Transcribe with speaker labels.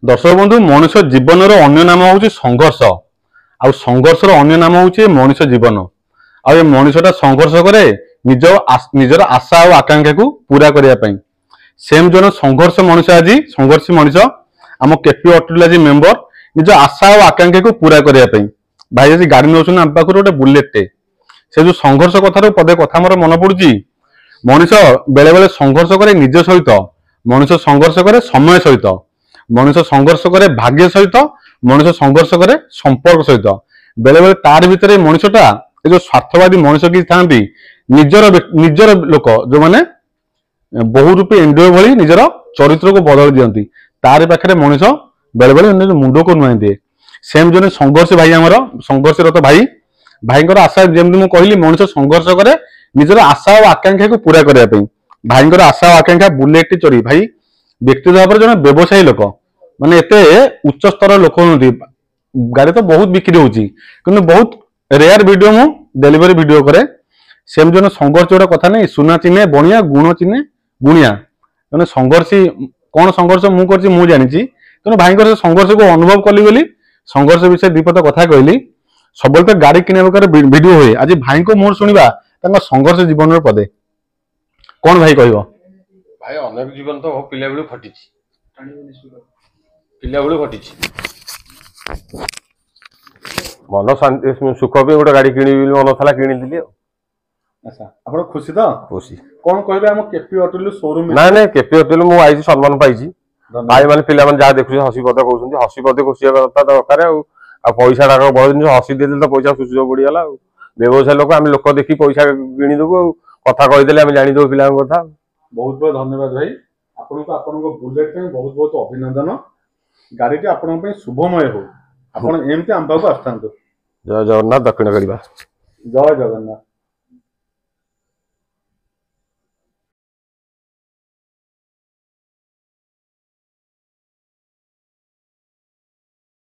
Speaker 1: दर्शक बंधु मनुष्य जीवन अन्य नाम हूँ संघर्ष आ संघर्षर अन्य नाम हूँ मनुष्य जीवन आ मनुष्यटा संघर्ष करे निजर आशा और आकांक्षा को पूरा करने सेम जन संघर्ष मनुष्य आज संघर्षी मनुष्य आम केपी अटल आज मेंबर निज आशा और आकांक्षा को पूरा करने भाई आज गाड़ी नौ आम पाखु गोटे बुलेट से जो संघर्ष कथार पदे कथा मोर मन पड़ी मनुष्य बेले बेले संघर्ष करे निज सहित मनुष्य संघर्ष करे समय सहित मनुष्य संघर्ष करे भाग्य सहित मनुष्य संघर्ष करे संपर्क सहित बेले बेले तार भितर मनुष्यटा जो स्वार्थवादी मनुष्य कि था निजर निजर लोक जो माने बहु रूपी एंडुओ भली निजर चरित्र को बदल दियंती तार पाखे मनुष्य बेले बेले मुंड को नुआई दिए सेम जने संघर्ष भाई आमर संघर्षरत भाई भाईंकर आशा जमी मुझे कहली मनुष्य संघर्ष करे निजर आशा और आकांक्षा को पूरा करने भाईंकर आशा और आकांक्षा बुलेट चढ़ी भाई व्यक्तिगत भाव में जन व्यवसायी लोक माने एते उच्च स्तर लोक गाड़ी तो बहुत बिक्री होची किंतु बहुत रेयर वीडियो मु डिलीवरी वीडियो करे सेम जन संघर्ष जोड़ा कथा नहीं सुना चिन्हे बणिया गुण चिन्हे गुणिया जन संघर्षी कौन संघर्ष मु करछि मु जानिछि तेणु भाईंकर संघर्ष को अनुभव कली बोली संघर्ष विषय दीपत कथा कहली सब तो गाड़ी किने वीडियो हुए आज भाई को मोर शुणा संघर्ष जीवन पदे कौन भाई कह
Speaker 2: भाई अनेक जीवन तो पिला बेलू खटी पिला बेलू खटी मन शांति सुख भी गोटे गाड़ी किणी मन था किणी
Speaker 1: अच्छा आप खुशी तो
Speaker 2: खुशी
Speaker 1: कौन कहबे हम केपी अटल शोरूम
Speaker 2: ना ना केपी अटल मु आई सम्मान पाई भाई मैंने पिला जहाँ देखुचे हसी पदे कहते हसी पदे खुशी दरकार आ पैसा टाक बहुत जिन हसी देते तो पैसा सुचो पड़गला व्यवसाय लोक आम लोक देखी पैसा किणीदेबू कथा कहीदे आम जादे पिला कथा
Speaker 1: बहुत बहुत धन्यवाद भाई आपको बुलेट बहुत बहुत अभिनंदन गाड़ी टी शुभमय हो आप एमती आम पाक आसता
Speaker 2: जय जगन्नाथ दक्षिण करवा
Speaker 1: जय जगन्नाथ।